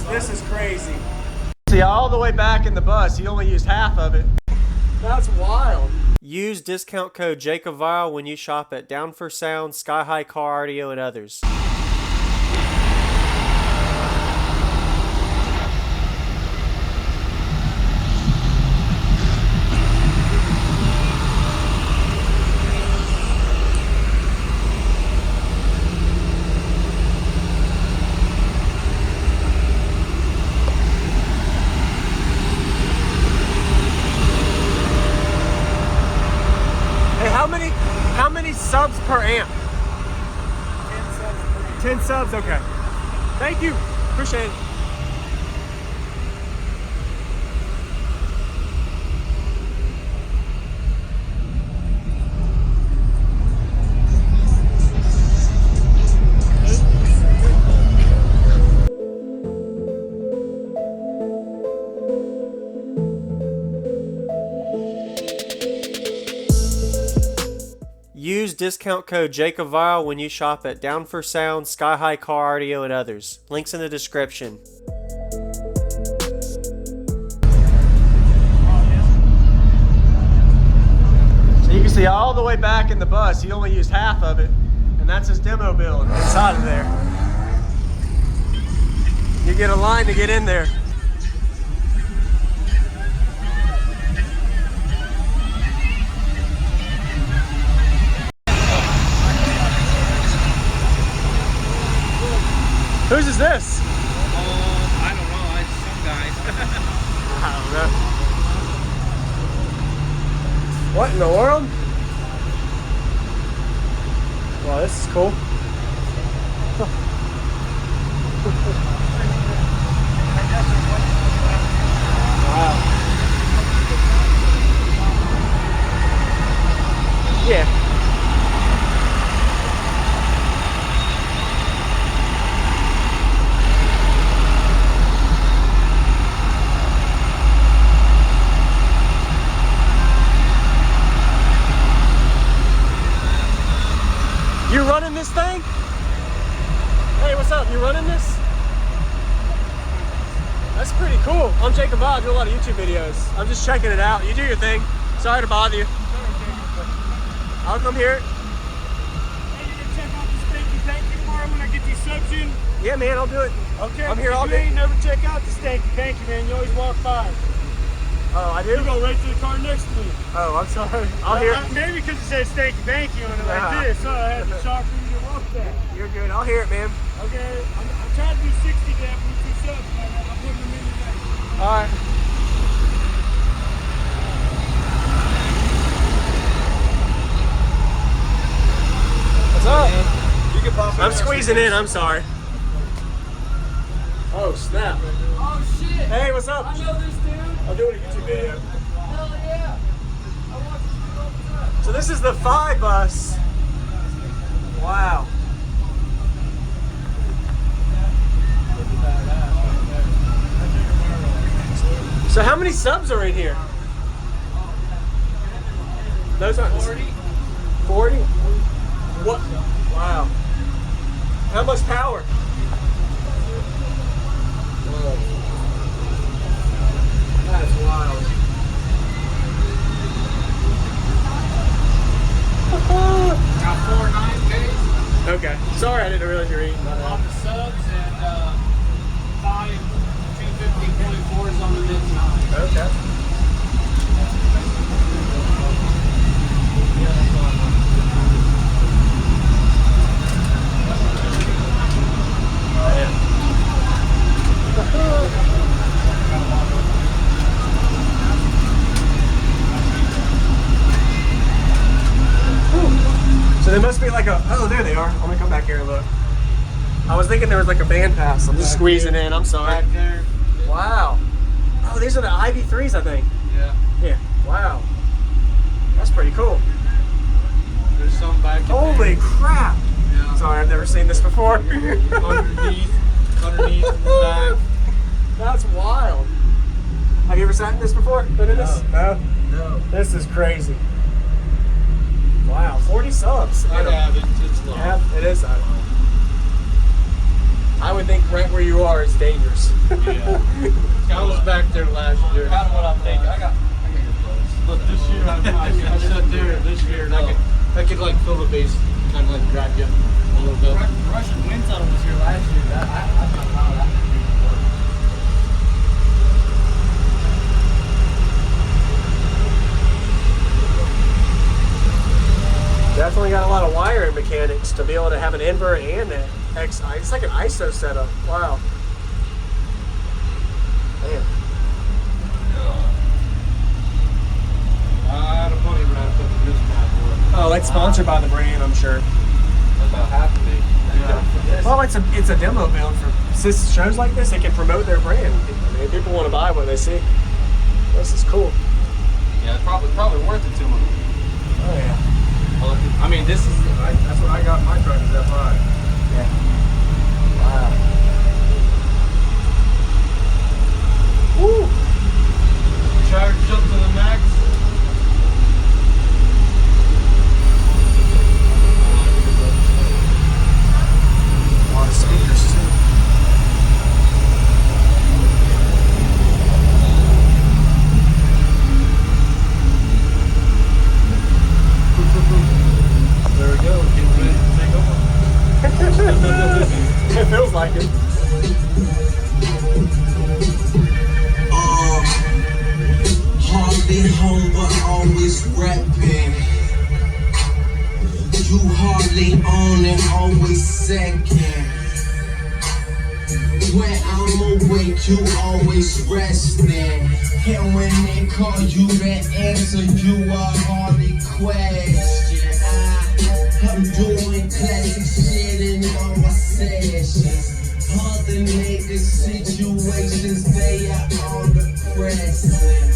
This is crazy. See, all the way back in the bus, he only used half of it. That's wild. Use discount code JACOBVIRAL when you shop at Down for Sound, Sky High Car Audio, and others. How many subs per amp? 10 subs per amp. 10 subs, okay. Thank you, appreciate it. Use discount code JACOBVIRAL when you shop at Down for Sound, Sky High Car Audio, and others. Links in the description. So you can see all the way back in the bus, he only used half of it, and that's his demo build inside of there. You get a line to get in there. Whose is this? I don't know. It's some guys. I don't know. What in the world? Wow, this is cool. Wow. Yeah. You running this thing? Hey, what's up? You running this? That's pretty cool. I'm Jacob Bob. I do a lot of YouTube videos. I'm just checking it out. You do your thing. Sorry to bother you. I'll come here. Hey, you gonna check out the Stanky Panky tomorrow when I get these subs in? Yeah, man, I'll do it. Okay. I'm here all you day. ain't never check out the Stanky Panky, man. You always walk by. Oh, I do? You go right to the car next to me. Oh, I'm sorry. I'll hear it. Maybe because it says Stanky Panky on it like this, so I had to shock you to walk that. You're good. I'll hear it, man. Okay. I'm trying to do 60 damn Bluetooth subs, man. I'm putting them in today. All right. What's up? You can pop I'm squeezing in. I'm sorry. Oh, snap. Oh, shit. Hey, what's up? I know this dude. I'm doing a YouTube video. Hell yeah. I watch this dude all the time. So this is the 5 bus. Wow. So how many subs are in here? Those aren't 40. 40? What? Wow. How much power? That's wild. Got 4 9Ks. Okay. Sorry, I didn't realize you were eating. On the subs and 5 250.4s on the mid-9. Okay. So there must be like a, oh, there they are. I'm gonna come back here and look. I was thinking there was like a band pass. I'm just squeezing in, I'm sorry. Back there. Wow. Oh, these are the IV3s, I think. Yeah. Yeah, wow. That's pretty cool. There's some back in Holy there. crap. Yeah. Sorry, I've never seen this before. underneath in the back. That's wild. Have you ever sat in this before? Been in this? No. No. This is crazy. Wow, 40 subs. I haven't. It's low. Yeah, it is. I would think right where you are is dangerous. Yeah. I was back there last year. Kind of what I'm thinking. I got your clothes. But this year I sat there this year and I could like feel the base kind of like drag you a little bit. Russian wind tunnel was here last year. I thought, wow, that could be important. Definitely got a lot of wiring mechanics to be able to have an invert and an XI. It's like an ISO setup. Wow. Man. I had a money wrapped up in this bad boy. Oh, it's sponsored by the brand, I'm sure. That's about half of me. Yeah. Well, it's a demo build for shows like this. They can promote their brand. I mean, people want to buy what they see. This is cool. Yeah, it's probably worth it to them. Oh yeah. Well, I mean, this is that's what I got in my truck is that high. Yeah. Wow. Woo. Charged up to the max. A lot of speakers too. There we go. Getting ready to take over. It feels like it. Hardly home but always repping. You hardly on and always second. When I'm awake, you always resting. And when they call you the answer, you are hardly question. I'm doing classic shit in all my sessions. Other niggas' situations, they are all depressing.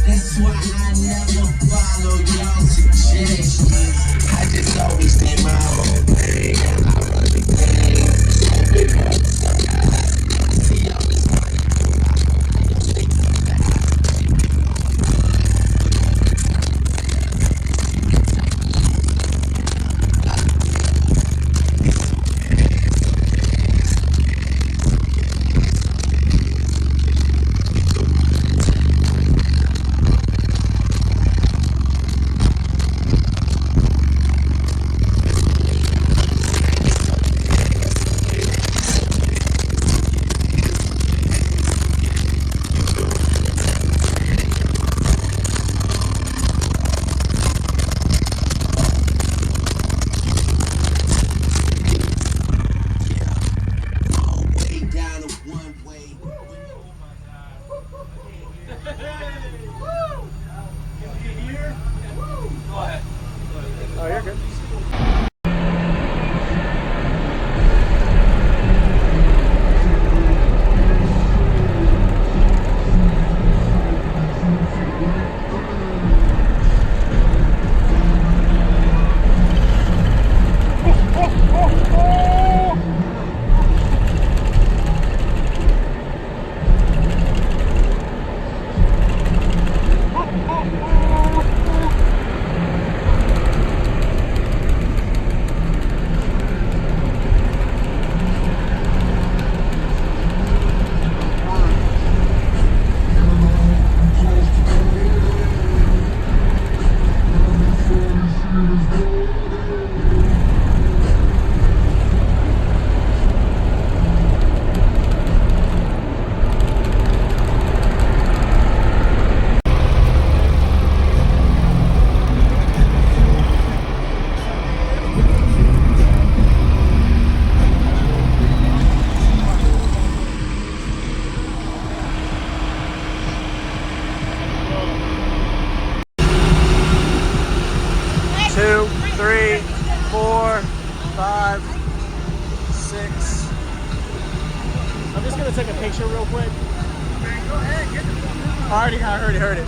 That's why I never follow y'all suggestions. I just always did my own thing. I run the game. So big up, I see all this money. Oh, you're good. Two, three, 4, 5, 6. I'm just gonna take a picture real quick. Go ahead, get the I already heard it.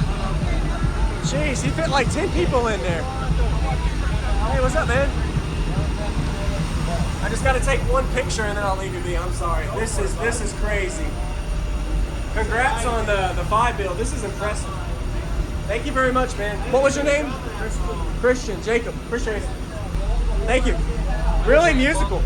Jeez, he fit like 10 people in there. Hey, what's up, man? I just gotta take one picture and then I'll leave you be. I'm sorry. This is crazy. Congrats on the 5 build. This is impressive. Thank you very much, man. What was your name? Christian. Jacob. Appreciate it. Thank you. Really musical.